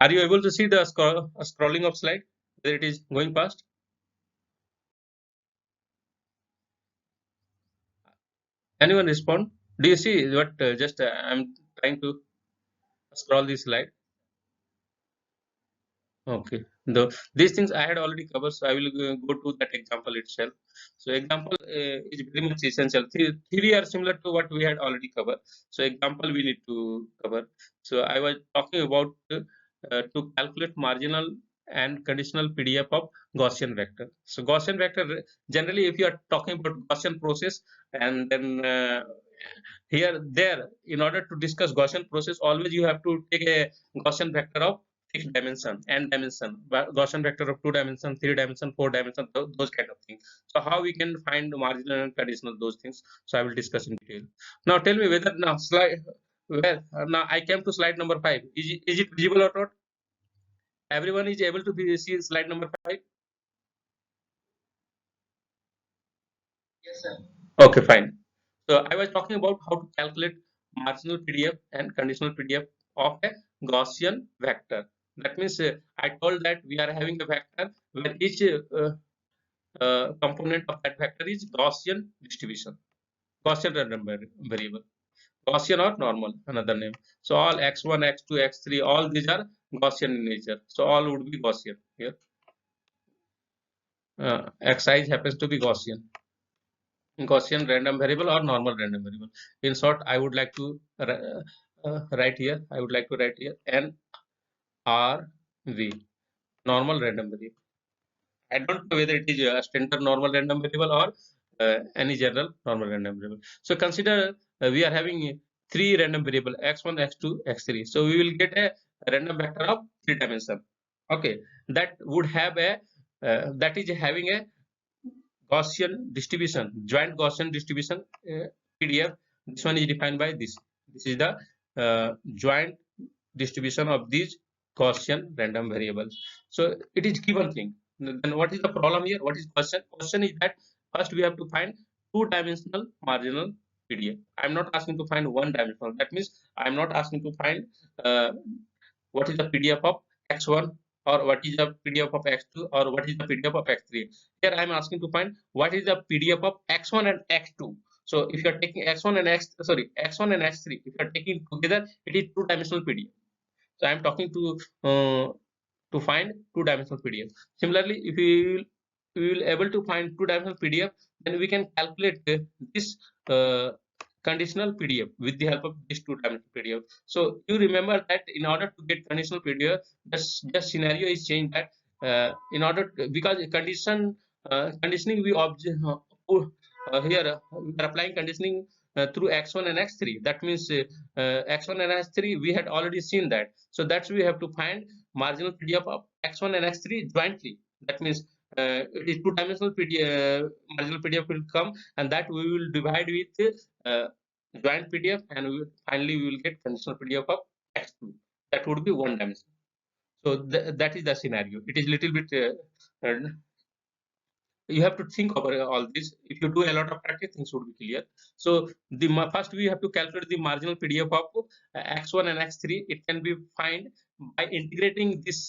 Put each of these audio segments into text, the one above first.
Are you able to see the scrolling of slide? Whether it is going fast? Anyone respond? Do you see what just I'm trying to scroll this slide? Okay. These things I had already covered, so I will go to that example itself. So example is very much essential. Theory are similar to what we had already covered. So example we need to cover. So I was talking about to calculate marginal and conditional PDF of Gaussian vector. So Gaussian vector, generally if you are talking about Gaussian process, and then here there, in order to discuss Gaussian process, always you have to take a Gaussian vector of fixed dimension, n dimension, Gaussian vector of 2 dimension, 3 dimension, 4 dimension, those kind of things. So how we can find marginal and conditional, those things. So I will discuss in detail. Now tell me whether now slide, well, now I came to slide number 5. Is it visible or not? Everyone is able to see slide number 5? Yes, sir. Okay, fine. So I was talking about how to calculate marginal PDF and conditional PDF of a Gaussian vector. That means I told that we are having a vector where each component of that vector is Gaussian distribution, Gaussian random variable, Gaussian or normal, another name. So all x1, x2, x3, all these are Gaussian in nature. So all would be Gaussian here. Xi happens to be Gaussian random variable or normal random variable. In short, I would like to write here. I would like to write here NRV, normal random variable. I don't know whether it is a standard normal random variable or any general normal random variable. So consider we are having three random variable x1, x2, x3. So we will get a random vector of 3 dimension. Okay, that would have a that is having a Gaussian distribution, joint Gaussian distribution PDF. This one is defined by this. This is the joint distribution of these Gaussian random variables. So it is given thing. Then what is the problem here? What is question? Question is that first we have to find two-dimensional marginal PDF. I'm not asking to find one-dimensional. That means I'm not asking to find what is the PDF of x1 or what is the PDF of x2 or what is the PDF of x3. Here I am asking to find what is the PDF of x1 and x2. So if you are taking x1 and x1 and x3, if you are taking together, it is two-dimensional PDF. So I am talking to find two-dimensional PDF. Similarly, if we will able to find two-dimensional PDF, then we can calculate this uh, conditional PDF with the help of this two-dimensional PDF. So you remember that in order to get conditional PDF, the scenario is changed that in order to, because conditioning we here we are applying conditioning through x1 and x3. That means x1 and x3 we had already seen that. So that's we have to find marginal PDF of x1 and x3 jointly. That means it is two-dimensional PDF, marginal PDF will come, and that we will divide with joint PDF, and finally we will get conditional PDF of x2. That would be one dimension. So that is the scenario. It is little bit you have to think over all this. If you do a lot of practice, things would be clear. So the first we have to calculate the marginal PDF of x1 and x3. It can be find by integrating this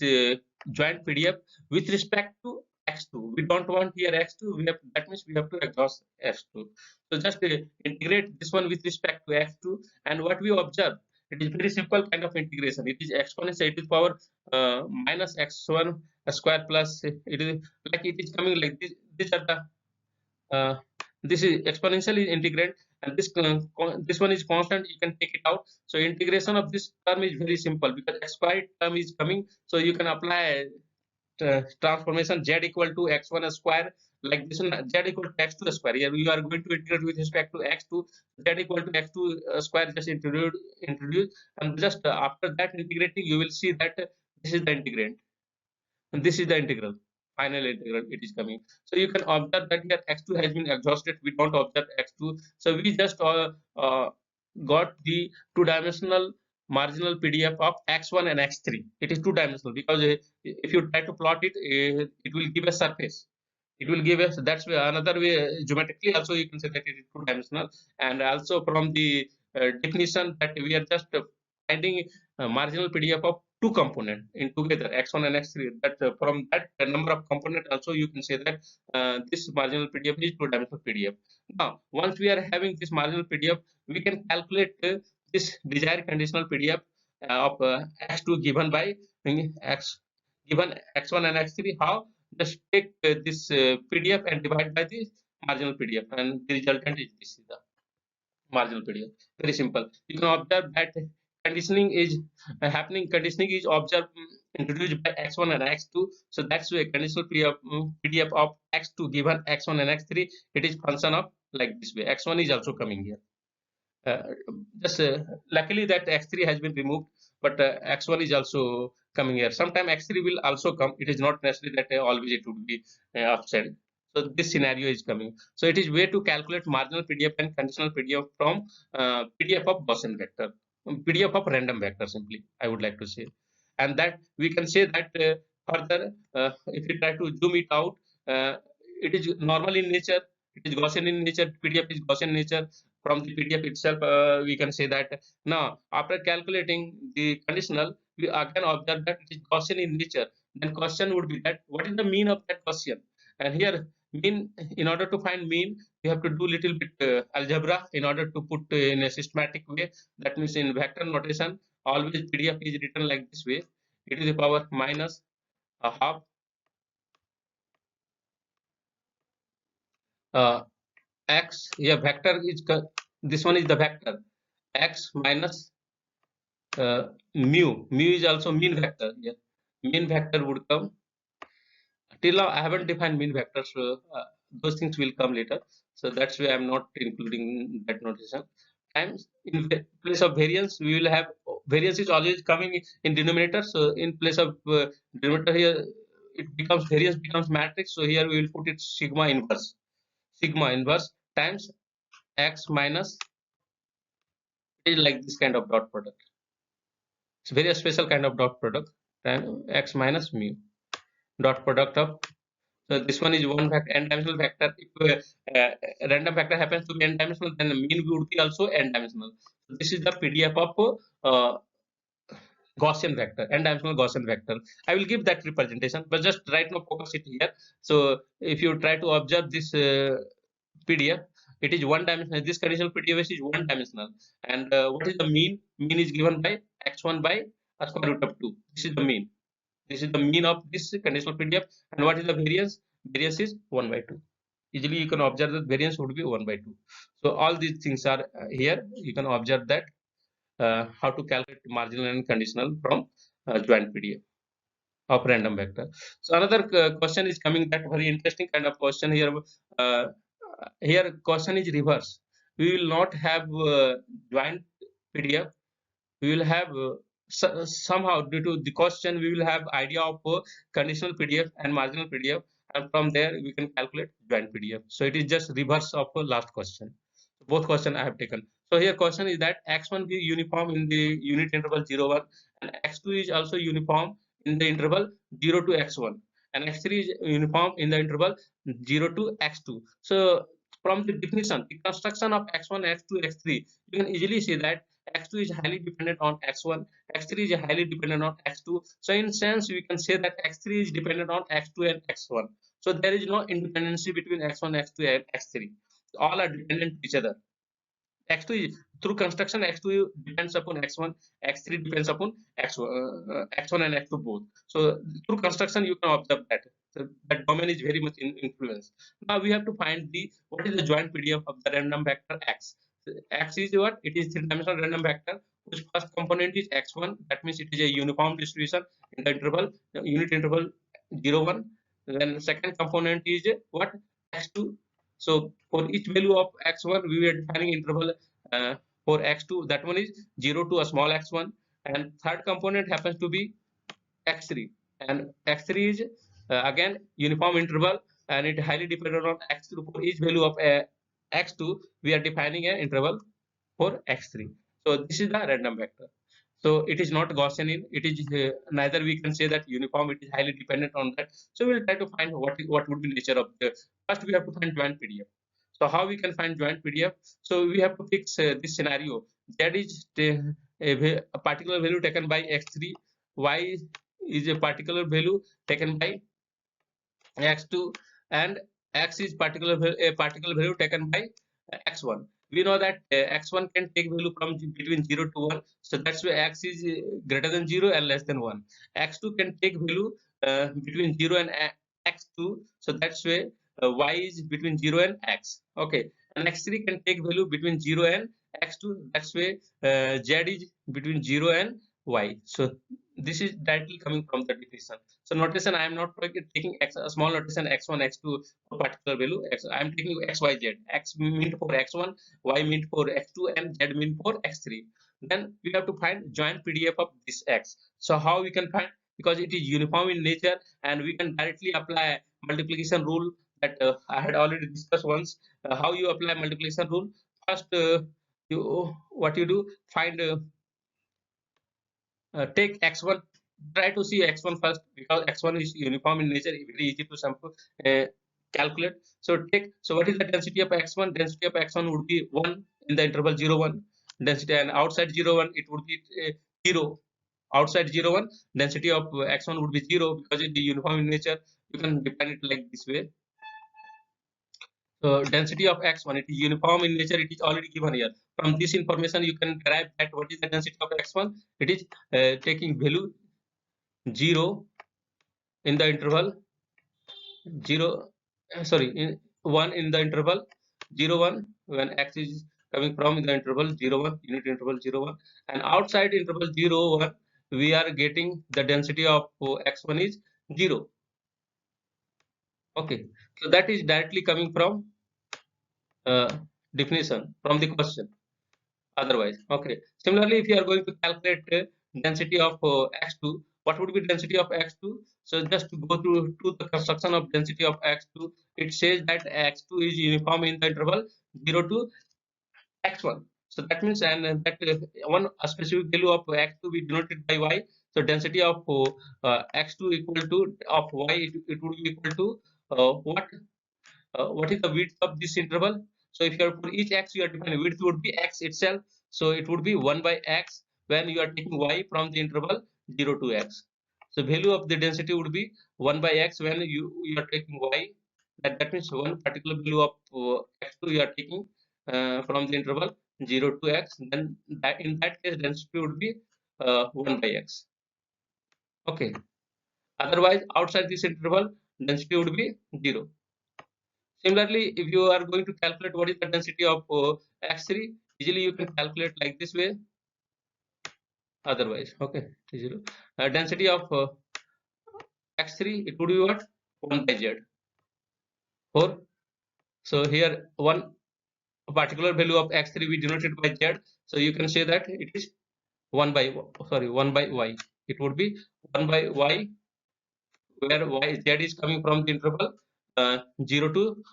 joint PDF with respect to x2. We don't want here x2. We have, that means we have to exhaust x2. So just integrate this one with respect to x2, and what we observe, it is very simple kind of integration. It is exponential to the power minus x1 square plus it is like it is coming like this. These are the this is exponentially integrand, and this one is constant. You can take it out. So integration of this term is very simple because x squared term is coming. So you can apply transformation z equal to x1 square, like this one, z equal to x2 square. Here you are going to integrate with respect to x2, z equal to x2 square, just introduce, and just after that integrating you will see that this is the integrand, and this is the integral, final integral it is coming. So you can observe that here x2 has been exhausted. We don't observe x2, so we just got the two-dimensional marginal PDF of x1 and x3. It is two-dimensional because if you try to plot it, it will give a surface. It will give us, that's another way, geometrically also you can say that it is two-dimensional. And also from the definition that we are just finding marginal PDF of two component in together, x1 and x3, that from that number of component also you can say that this marginal PDF is two-dimensional PDF. Now, once we are having this marginal PDF, we can calculate this desired conditional PDF of x2 given by x given x1 and x3. How? Just take this PDF and divide by the marginal PDF, and the resultant is this is the marginal PDF. Very simple. You can observe that conditioning is happening. Conditioning is observed introduced by x1 and x2. So that's why conditional PDF of x2 given x1 and x3. It is function of like this way. X1 is also coming here. Just luckily that x3 has been removed, but x1 is also coming here. Sometime x3 will also come. It is not necessary that always it would be absent. So this scenario is coming. So it is way to calculate marginal PDF and conditional PDF from PDF of Gaussian vector, PDF of random vector simply, I would like to say. And that we can say that further, if we try to zoom it out, it is normal in nature, it is Gaussian in nature, PDF is Gaussian in nature. From the PDF itself, we can say that now after calculating the conditional, we again observe that it is Gaussian in nature. Then question would be that what is the mean of that Gaussian? And here mean, in order to find mean, you have to do little bit algebra in order to put in a systematic way. That means in vector notation, always PDF is written like this way: e to the power minus a half x. Yeah, vector is this one is the vector x minus mu. Mu is also mean vector. Yeah, mean vector would come. Till now I haven't defined mean vector, so those things will come later. So that's why I'm not including that notation. Times in place of variance, we will have variance is always coming in denominator. So in place of denominator here, it becomes variance becomes matrix. So here we will put it sigma inverse times x minus, is like this kind of dot product. It's very special kind of dot product, and x minus mu dot product of. So this one is one vector, n-dimensional vector. If random vector happens to be n-dimensional, then the mean would be also n-dimensional. So this is the PDF of Gaussian vector, n-dimensional Gaussian vector. I will give that representation, but just right now focus it here. So if you try to observe this PDF, it is one dimensional. This conditional PDF is one dimensional. And what is the mean? Mean is given by x1 by square root of 2. This is the mean. This is the mean of this conditional PDF. And what is the variance? Variance is 1 by 2. Easily you can observe that variance would be 1 by 2. So all these things are here. You can observe that how to calculate marginal and conditional from joint PDF of random vector. So another question is coming, that very interesting kind of question here. Here question is reverse. We will not have joint PDF. We will have somehow, due to the question, we will have idea of conditional PDF and marginal PDF, and from there we can calculate joint PDF. So it is just reverse of last question. Both question I have taken. So here question is that x1 be uniform in the unit interval 0 1, and x2 is also uniform in the interval 0 to x1, and x3 is uniform in the interval 0 to x2. So from the definition, the construction of x1, x2, x3, you can easily see that x2 is highly dependent on x1, x3 is highly dependent on x2. So in sense, we can say that x3 is dependent on x2 and x1. So there is no independency between x1, x2, and x3. All are dependent on each other. X2 is, through construction, X2 depends upon X1, X3 depends upon X1, X1 and X2 both. So through construction, you can observe that. So that domain is very much influence. Now we have to find the what is the joint PDF of the random vector X. So X is what? It is three-dimensional random vector whose first component is X1. That means it is a uniform distribution in the interval, the unit interval 0 1. Then second component is what? X2. So for each value of x1, we are defining interval for x2. That one is 0 to a small x1, and third component happens to be x3, and x3 is again uniform interval, and it highly dependent on x2. For each value of x2, we are defining an interval for x3. So this is the random vector. So it is not Gaussian in, it is neither we can say that uniform, it is highly dependent on that. So we will try to find what would be nature of the, first we have to find joint PDF. So how we can find joint PDF? So we have to fix this scenario. That is a particular value taken by x3, y is a particular value taken by x2, and x is a particular value taken by x1. We know that x1 can take value from between 0 to 1, so that's why x is greater than 0 and less than 1. x2 can take value between 0 and x2, so that's why y is between 0 and x. Okay, and x3 can take value between 0 and x2, that's why z is between 0 and y. So this is directly coming from the definition. So notation, I am not taking a small notation x1, x2 for particular value. I am taking x, y, z. X meant for x1, y meant for x2, and z meant for x3. Then we have to find joint PDF of this x. So how we can find? Because it is uniform in nature, and we can directly apply multiplication rule that I had already discussed once. How you apply multiplication rule? First, what you do? Find take x1, try to see x1 first, because x1 is uniform in nature, very easy to sample, calculate. So what is the density of x1? Density of x1 would be 1 in the interval 0 1 density, and outside 0 1 it would be 0. Outside 0 1 density of x1 would be 0, because it is uniform in nature. You can define it like this way. So density of x1, it is uniform in nature, it is already given here. From this information you can derive that what is the density of x1. It is taking value 0 in the interval 0 sorry in 1 in the interval 0 1, when x is coming from the interval 0 1, unit interval 0 1, and outside interval 0 1 we are getting the density of x1 is 0. Okay, so that is directly coming from uh, definition from the question. Otherwise, okay, similarly if you are going to calculate density of x2, what would be density of x2? So just to go to the construction of density of x2, it says that x2 is uniform in the interval 0 to x1. So that means, and that one a specific value of x2 we denoted by y. So density of x2 equal to of y, it would be equal to what is the width of this interval? So if you are for each x you are defining width would be x itself. So it would be 1 by x when you are taking y from the interval 0 to x. So value of the density would be 1 by x when you are taking y. That means one particular value of x2 you are taking from the interval 0 to x. Then in that case density would be 1 by x. Okay. Otherwise outside this interval density would be 0. Similarly, if you are going to calculate what is the density of x3, easily you can calculate like this way. Otherwise, okay, 0. Density of x3, it would be what? 1 by z. 4. So here one particular value of x3 we denoted by z. So you can say that it is 1 by 1 by y. It would be 1 by y, where y z is coming from the interval 0 to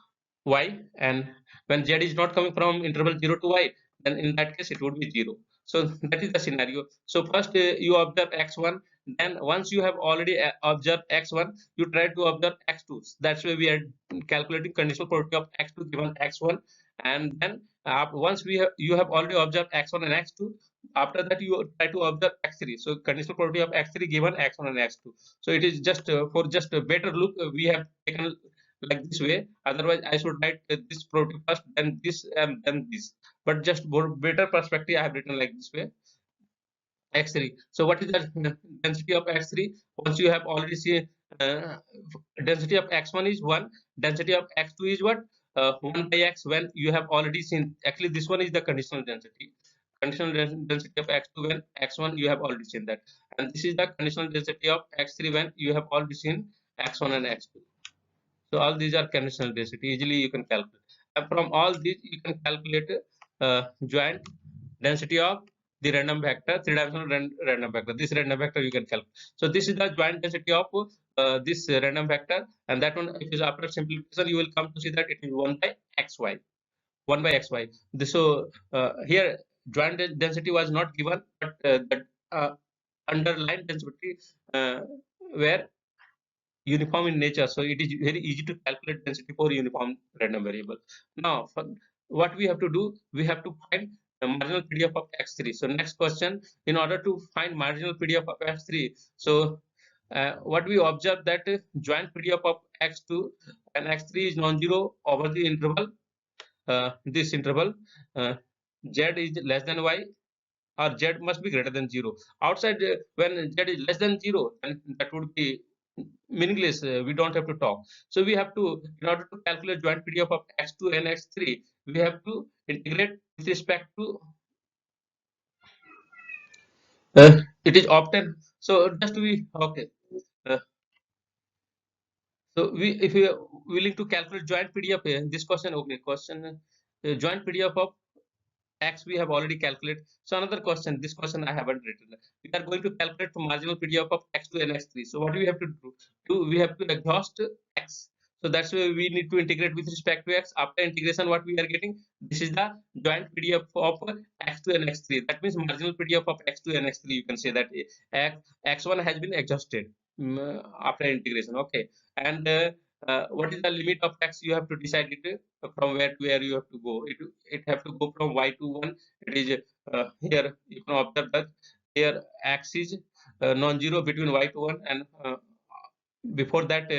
y, and when z is not coming from interval 0 to y, then in that case it would be 0. So that is the scenario. So first you observe x1, then once you have already observed x1, you try to observe x2. That's why we are calculating conditional probability of x2 given x1. And then once you have already observed x1 and x2, after that you try to observe x3. So conditional probability of x3 given x1 and x2. So it is just for just a better look, we have taken like this way. Otherwise I should write this probability first, then this, and then this. But just for better perspective I have written like this way, x3. So what is the density of x3? Once you have already seen uh, density of x1 is 1, density of x2 is what? 1 by x, when you have already seen, actually this one is the conditional density. Conditional density of x2 when x1 you have already seen that, and this is the conditional density of x3 when you have already seen x1 and x2. So all these are conditional density, easily you can calculate. And from all these you can calculate joint density of the random vector, three-dimensional random vector. This random vector you can calculate. So this is the joint density of this random vector, and that one, if is after simplification, you will come to see that it is 1 by xy. 1 by xy. So here joint density was not given, but the underlying density were uniform in nature, so it is very easy to calculate density for uniform random variable. Now what we have to do, we have to find marginal PDF of X3. So next question, in order to find marginal PDF of X3, so what we observe that joint PDF of X2 and X3 is non-zero over the interval, this interval, Z is less than Y, or Z must be greater than 0. Outside, when Z is less than 0, then that would be meaningless. We don't have to talk. So we have to, in order to calculate joint PDF of X2 and X3, we have to integrate with respect to it is often. So just we okay. Uh, so we, if we are willing to calculate joint PDF, this question, okay, question, joint PDF of X we have already calculated. So another question, this question I haven't written. We are going to calculate the marginal PDF of X2 and X3. So what do we have to do? We have to exhaust X. So that's why we need to integrate with respect to X. After integration, what we are getting? This is the joint PDF of X2 and X3. That means marginal PDF of X2 and X3. You can say that X1 has been exhausted after integration. Okay. And what is the limit of X? You have to decide it from where to where you have to go. It have to go from Y to 1. It is here you can observe that here X is non-zero between Y to 1, and before that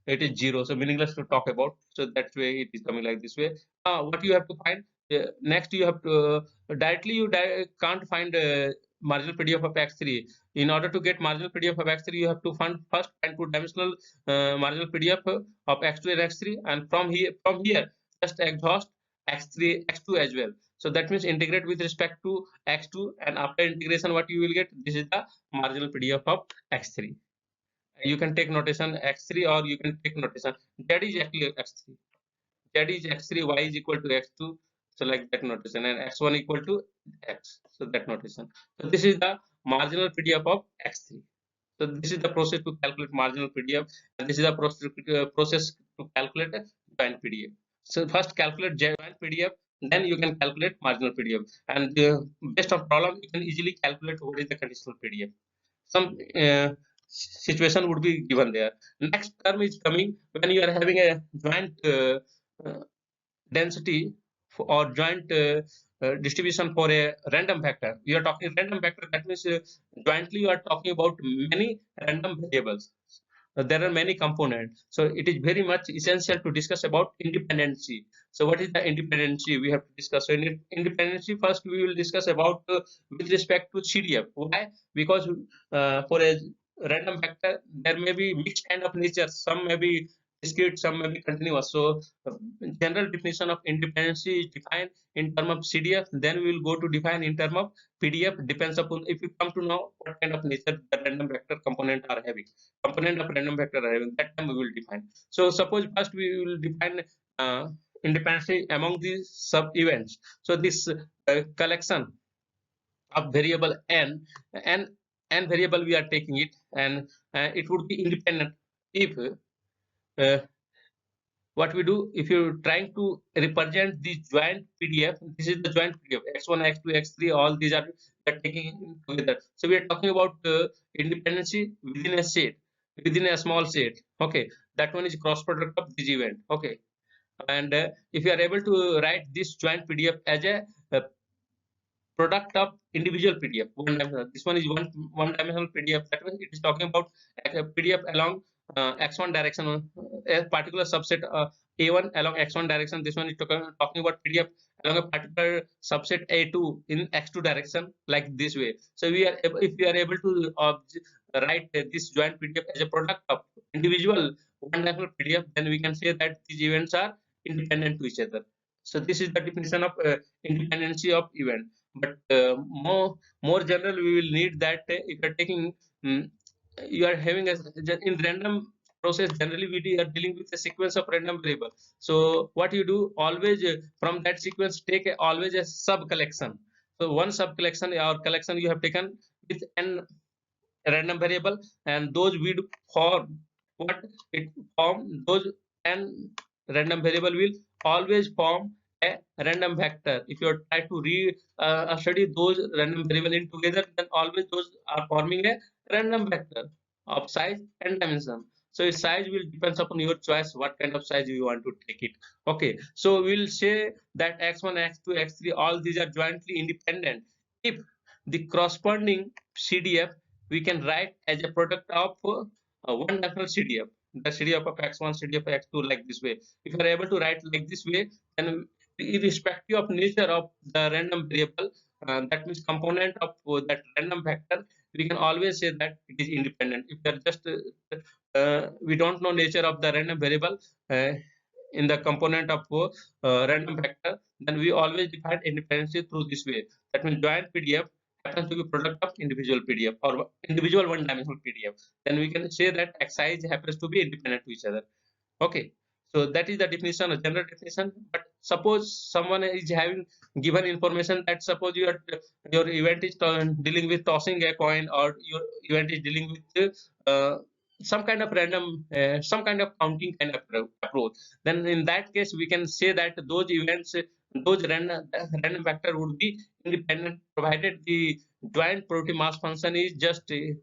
it is 0, so meaningless to talk about. So that's way it is coming like this way. What you have to find next, you have to directly you can't find marginal PDF of X3. In order to get marginal PDF of X3, you have to find first and two-dimensional marginal PDF of X2 and X3, and from here just exhaust X3 X2 as well. So that means integrate with respect to X2, and after integration what you will get, this is the marginal PDF of X3. You can take notation X3, or you can take notation Z is actually X3. Z is X3, Y is equal to X2. So like that notation, and X1 equal to X. So that notation. So this is the marginal PDF of X3. So this is the process to calculate marginal PDF, and this is the process to calculate a joint PDF. So first calculate joint PDF, then you can calculate marginal PDF, and based on problem you can easily calculate what is the conditional PDF. Some situation would be given there. Next term is coming when you are having a joint uh, density or joint distribution for a random factor. We are talking random factor, that means jointly you are talking about many random variables. There are many components, so it is very much essential to discuss about independency. So what is the independency we have to discuss? So in independency, first we will discuss about with respect to CDF. Why? Because for a random factor there may be mixed kind of nature. Some may be discrete, some may be continuous. So general definition of independency is defined in term of CDF. Then we will go to define in term of PDF. Depends upon if you come to know what kind of nature the random vector component are having. Component of random vector are having. That time we will define. So suppose first we will define independency among these sub events. So this collection of variable n n variable we are taking it, and it would be independent if uh, what we do, if you're trying to represent the joint PDF, this is the joint PDF, x1 x2 x3, all these are taking together. So we are talking about independency within a set, within a small set. Okay, that one is cross product of this event. Okay, and if you are able to write this joint PDF as a product of individual PDF. One dimensional. This one is one dimensional PDF. That means it is talking about a PDF along x1 direction, a particular subset A1 along x1 direction. This one is talking about PDF along a particular subset A2 in x2 direction, like this way. So we are if we are able to write this joint PDF as a product of individual one dimensional PDF, then we can say that these events are independent to each other. So this is the definition of independency of event. But more general, we will need that if you are taking you are having a in random process, generally we are dealing with a sequence of random variable. So what you do, always from that sequence take always a sub collection. So one sub collection or collection you have taken with n random variable, and those we do for what it form, those n random variable will always form a random vector. If you try to study those random variable in together, then always those are forming a random vector of size and dimension. So its size will depends upon your choice, what kind of size you want to take it. Okay, so we'll say that x1, x2, x3, all these are jointly independent if the corresponding CDF we can write as a product of one dimensional CDF, the CDF of x1, CDF of x2, like this way. If you are able to write like this way, then irrespective of nature of the random variable, that means component of that random vector, we can always say that it is independent. If we are just we don't know nature of the random variable in the component of random vector, then we always define independency through this way. That means joint PDF happens to be product of individual PDF or individual one-dimensional PDF. Then we can say that xi happens to be independent to each other. Okay, so that is the definition, a general definition. But suppose someone is having given information that suppose your event is dealing with tossing a coin, or your event is dealing with some kind of random, some kind of counting kind of approach. Then in that case, we can say that those events, those random vector would be independent, provided the joint probability mass function is just a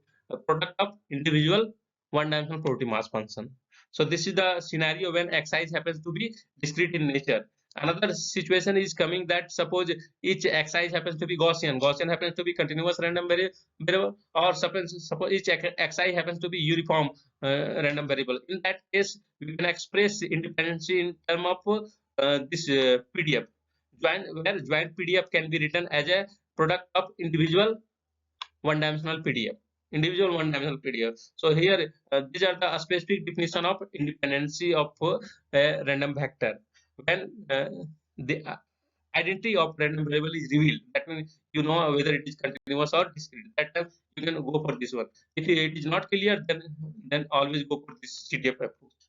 product of individual one-dimensional probability mass function. So this is the scenario when xi happens to be discrete in nature. Another situation is coming that suppose each xi happens to be Gaussian. Gaussian happens to be continuous random variable, or suppose each xi happens to be uniform random variable. In that case, we can express independency in terms of this PDF. Where joint PDF can be written as a product of individual one-dimensional PDF. Individual one-dimensional PDF. So here, these are the specific definition of independency of a random vector. When the identity of random variable is revealed, that means you know whether it is continuous or discrete. That time you can go for this one. If it is not clear, then always go for this CDF approach.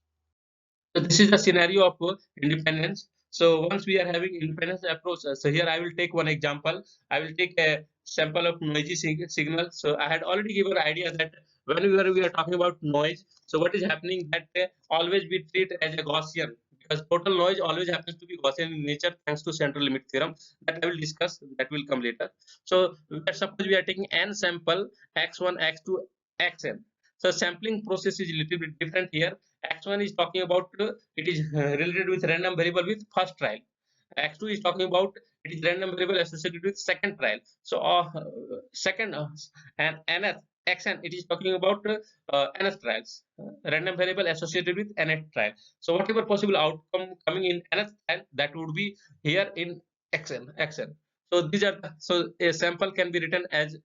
So this is the scenario of independence. So once we are having independence approach, so here I will take one example. I will take a sample of noisy signal. So I had already given an idea that whenever we are talking about noise, so what is happening that always we treat as a Gaussian, because total noise always happens to be Gaussian in nature thanks to central limit theorem that I will discuss. That will come later. So suppose we are taking n sample x1, x2, xn. So sampling process is a little bit different here. X1 is talking about it is related with random variable with first trial. X2 is talking about it is random variable associated with second trial. So second and nth xn, it is talking about nth trials, random variable associated with nth trial. So whatever possible outcome coming in nth trial, that would be here in xn. So these are so a sample can be written as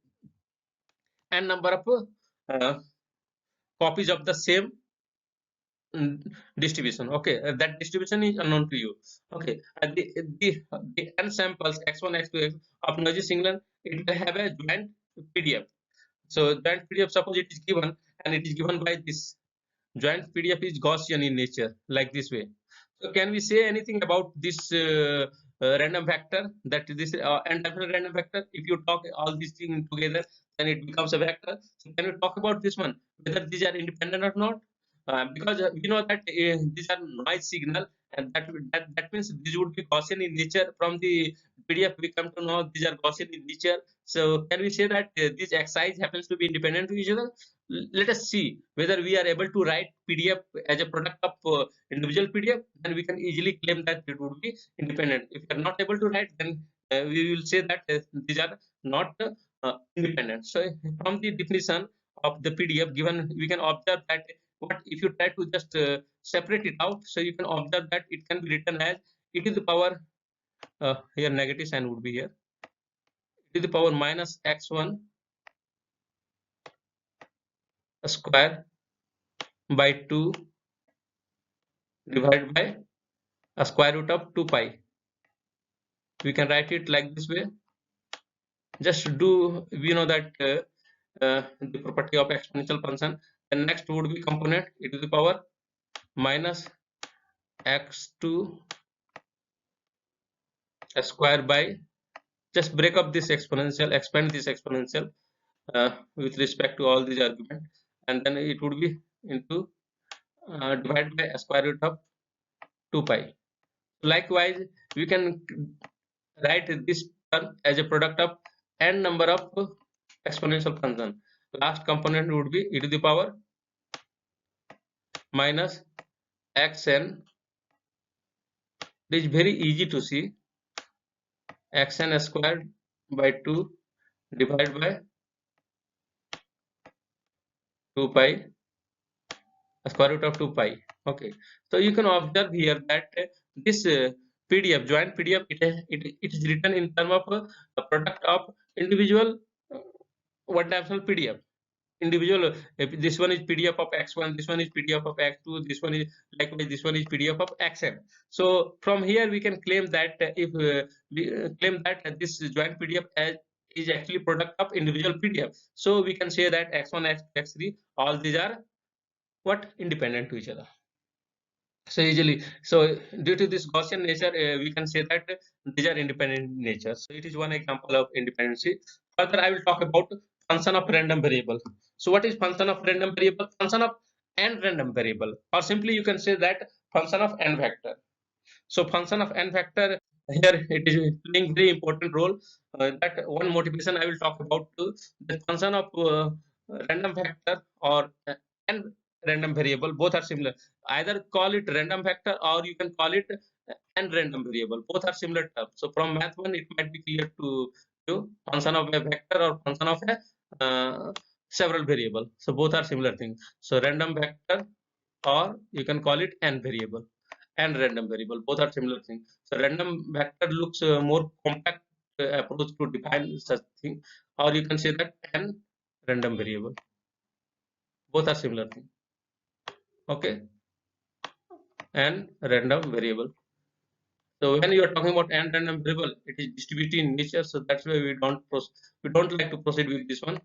n number of copies of the same distribution. Okay, that distribution is unknown to you. Okay, the n samples x1, x2 of noisy signal, it will have a joint PDF. So joint PDF, suppose it is given, and it is given by this joint PDF is Gaussian in nature, like this way. So can we say anything about this random vector, that this n-dimensional random vector? If you talk all these things together, then it becomes a vector. So can we talk about this one, whether these are independent or not? Because we know that these are noise signal, and that means these would be Gaussian in nature. From the PDF, we come to know these are Gaussian in nature. So can we say that these xi happens to be independent to each other? Let us see whether we are able to write PDF as a product of individual PDF. Then we can easily claim that it would be independent. If we are not able to write, then we will say that these are not independent. So from the definition of the PDF given, we can observe that what if you try to just separate it out, so you can observe that it can be written as e to the power here negative sign would be here, e to the power minus x1 square by 2 divided by a square root of 2 pi. We can write it like this way. Just do, we know that the property of exponential function. And next would be component e to the power minus x2 square by, just break up this exponential, expand this exponential with respect to all these arguments, and then it would be into divided by a square root of 2 pi. Likewise, we can write this term as a product of n number of exponential function. Last component would be e to the power minus xn. It is very easy to see. Xn squared by 2 divided by 2 pi, square root of 2 pi. Okay, so you can observe here that this PDF, joint PDF, it is written in term of a product of individual one dimensional PDF. Individual, if this one is PDF of x1, this one is PDF of x2, this one is likewise, this one is PDF of xn. So from here we can claim that if we claim that this joint PDF is actually product of individual PDF. So we can say that x1, x2, x3, all these are what, independent to each other. So easily, so due to this Gaussian nature, we can say that these are independent nature. So it is one example of independency. Further, I will talk about function of random variable. So what is function of random variable? Function of n random variable, or simply you can say that function of n vector. So function of n vector, here it is playing very important role. That one motivation I will talk about too. The function of random vector or n random variable, both are similar. Either call it random vector or you can call it n random variable. Both are similar terms. So from math one, it might be clear to you, function of a vector or function of a several variable. So both are similar things. So random vector, or you can call it n variable and random variable, both are similar thing. So random vector looks more compact approach to define such thing, or you can say that n random variable, both are similar thing. Okay, and random variable. So when you are talking about n random variable, it is distributed in nature, so that's why we don't like to proceed with this one.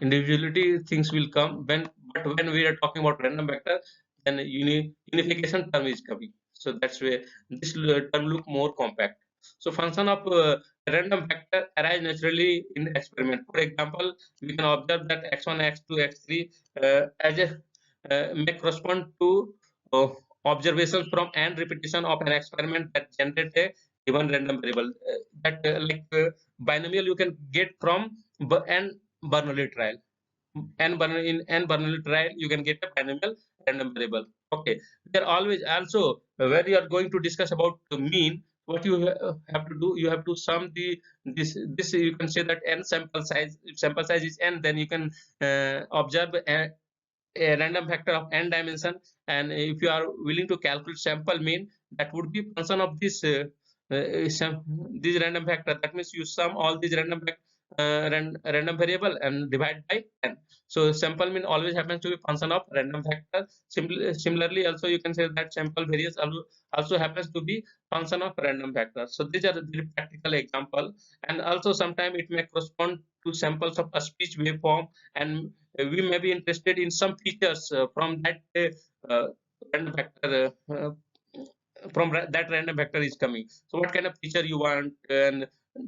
Individuality things will come when, but when we are talking about random vector, then unification term is coming. So that's where this term look more compact. So function of random vector arise naturally in the experiment. For example, we can observe that x1, x2, x3 as a may correspond to uh, observations from n repetition of an experiment that generate a given random variable. That binomial you can get from n Bernoulli trial. In n Bernoulli trial, you can get a binomial random variable. Okay, there always also when you are going to discuss about the mean, what you have to do, you have to sum the this you can say that n sample size. If sample size is n, then you can observe a random factor of n dimension, and if you are willing to calculate sample mean, that would be function of this this random factor. That means you sum all these random variable and divide by n. So sample mean always happens to be function of random factor. Similarly, also you can say that sample variance also happens to be function of random factor. So these are the practical example, and also sometimes it may correspond to samples of a speech waveform, and we may be interested in some features from that random vector that random vector is coming. So what kind of feature you want, and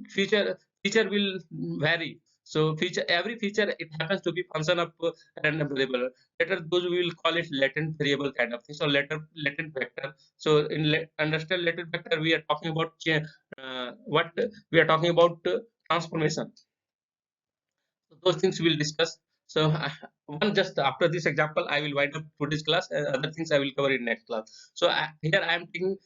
feature will vary. So feature, every feature, it happens to be function of random variable. Later those we will call it latent variable kind of thing. So latent vector. So in understand latent vector, we are talking about what we are talking about transformation. So those things we will discuss. So one, just after this example, I will wind up today's class. Other things I will cover in next class. So here I am taking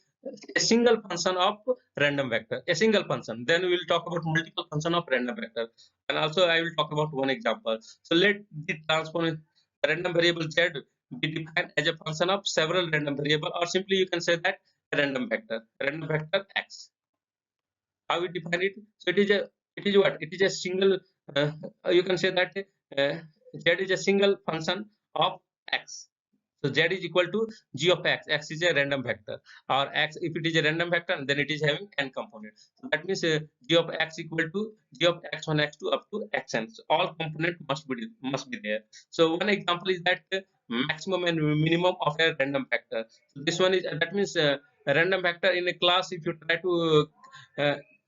a single function of random vector, a single function. Then we will talk about multiple function of random vector, and also I will talk about one example. So let the transform random variable z be defined as a function of several random variable, or simply you can say that random vector x. How we define it? So it is what? It is a single. Uh, you can say that z is a single function of x. So z is equal to g of x. X is a random vector, or x, if it is a random vector, then it is having n components. So that means g of x equal to g of x1, x2 up to xn. So all components must be there. So one example is that maximum and minimum of a random vector. So this one is that means a random vector in a class. If you try to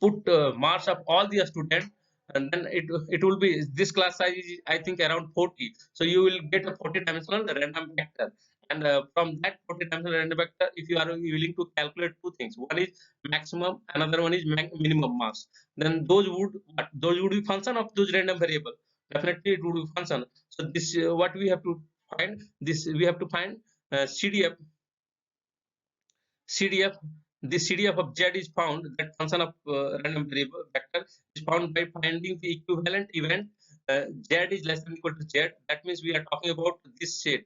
put marks of all the students, and then it will be, this class size is I think around 40. So you will get a 40 dimensional random vector, and from that 40 dimensional random vector, if you are willing to calculate two things, one is maximum, another one is minimum mass, then those would be function of those random variable. Definitely it would be function. So this what we have to find, this we have to find CDF, the CDF of Z is found, that function of random variable vector is found by finding the equivalent event Z is less than or equal to Z. That means we are talking about this set.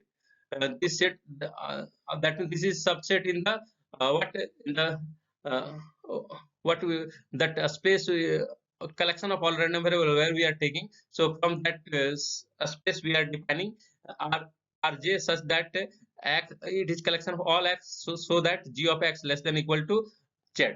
This set, that means this is subset in the what in the uh, what we, that space collection of all random variable where we are taking. So from that space we are defining Rj such that x, it is collection of all x, so that g of x less than or equal to z.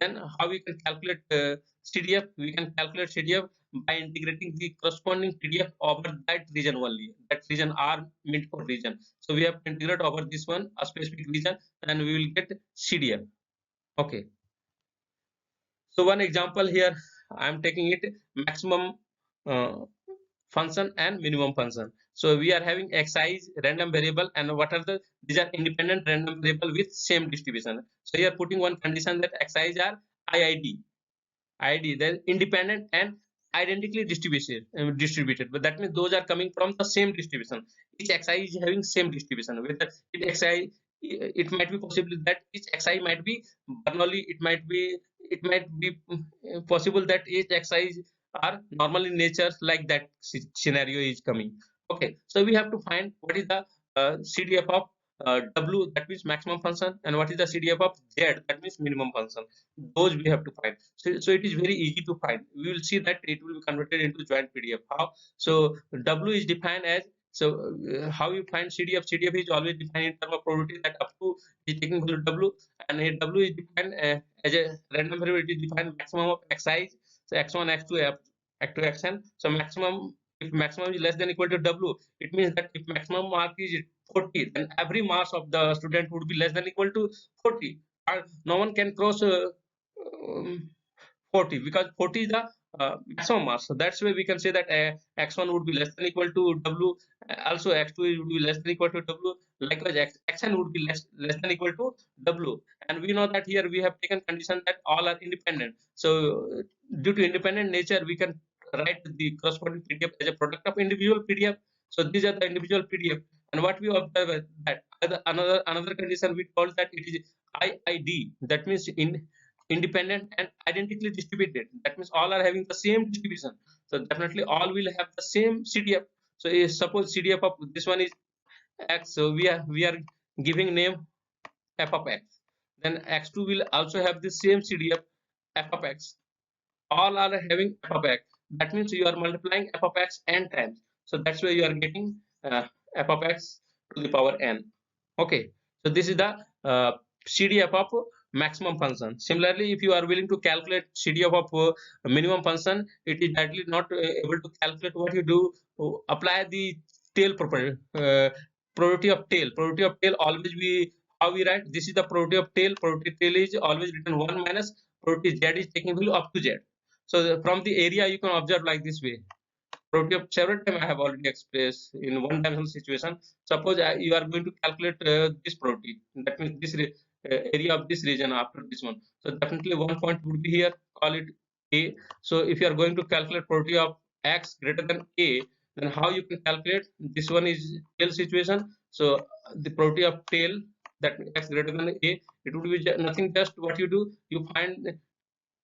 Then how we can calculate CDF? We can calculate CDF by integrating the corresponding PDF over that region only. That region R meant for region. So we have to integrate over this one, a specific region, and we will get CDF. Okay. So one example here, I am taking it maximum uh, function and minimum function. So we are having xi is random variable, and what are the, these are independent random variable with same distribution. So here putting one condition that xi's are IID, they're independent and identically distributed. But that means those are coming from the same distribution. Each xi is having same distribution. Whether it xi, it might be possible that each xi might be Bernoulli, it might be possible that each xi are normal in nature, like that scenario is coming. Okay, so we have to find what is the CDF of W, that means maximum function, and what is the CDF of Z, that means minimum function. Those we have to find. So it is very easy to find. We will see that it will be converted into joint PDF. How? So W is defined as, so how you find CDF? CDF is always defined in terms of probability, that up to is taking value W, and here W is defined as a random variable. It is defined maximum of xi, so x1, x2, x2, xn. So maximum, if maximum is less than or equal to W, it means that if maximum mark is 40, then every marks of the student would be less than or equal to 40. No one can cross 40, because 40 is the maximum mass. So that's why we can say that x1 would be less than or equal to W. Also x2 would be less than or equal to W. Likewise xn would be less than or equal to W. And we know that here we have taken condition that all are independent. So due to independent nature, we can write the corresponding PDF as a product of individual PDF. So these are the individual PDF. And what we observe is that another condition, we told that it is IID, that means independent and identically distributed. That means all are having the same distribution. So definitely all will have the same CDF. So suppose CDF of this one is x, so we are giving name f of x. Then x2 will also have the same CDF f of x. All are having f of x. That means you are multiplying f of x n times. So that's why you are getting f of x to the power n. Okay, so this is the CDF of maximum function. Similarly, if you are willing to calculate CDF of minimum function, it is directly not able to calculate. What you do, apply the tail property, probability of tail. Probability of tail always we, how we write, this is the probability of tail. Probability of tail is always written 1 minus probability z is taking value up to z. So from the area you can observe like this way. Probability of several times I have already expressed in one-dimensional situation. Suppose you are going to calculate this probability, that means this area of this region after this one. So definitely one point would be here, call it A. So if you are going to calculate probability of x greater than A, then how you can calculate? This one is tail situation. So the probability of tail, that x greater than A, it would be nothing, just what you do, you find,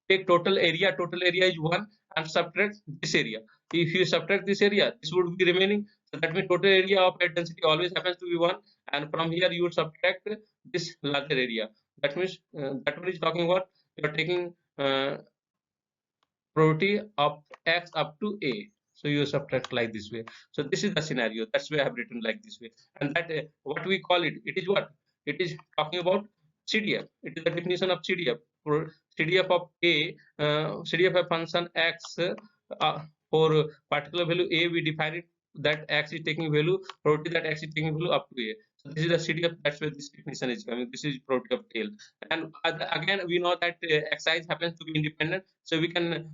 take total area is 1 and subtract this area. If you subtract this area, this would be remaining. So that means total area of that density always happens to be 1, and from here you would subtract this larger area. That means that one is talking about you are taking probability of x up to A. So you subtract like this way. So this is the scenario. That's why I have written like this way. And that what we call it, it is what? It is talking about CDF. It is the definition of CDF. For CDF of A, CDF of function x, for particular value A, we define it that x is taking value, probability that x is taking value up to A. So this is the CDF. That's where this definition is coming. This is probability of tail. And again, we know that xi happens to be independent, so we can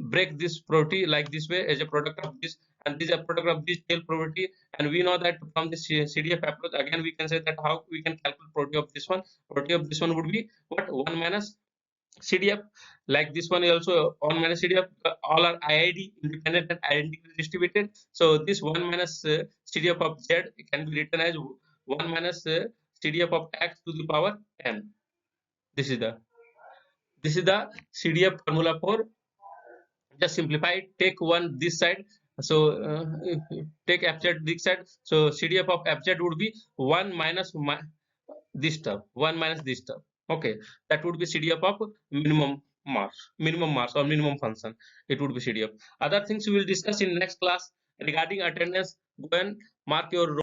break this probability like this way, as a product of this, and this is a product of this tail probability. And we know that from this CDF approach, again we can say that how we can calculate probability of this one. Probability of this one would be what? 1 minus CDF. Like this one is also 1 minus CDF. All are IID, independent and identically distributed. So this 1 minus CDF of Z can be written as 1 minus CDF of x to the power n. This is the CDF formula for. Just simplify it. Take one this side. So take FZ this side. So CDF of FZ would be 1 minus this term, 1 minus this term. Okay, that would be CDF of minimum mass or minimum function. It would be CDF. Other things we will discuss in next class regarding attendance. Go and mark your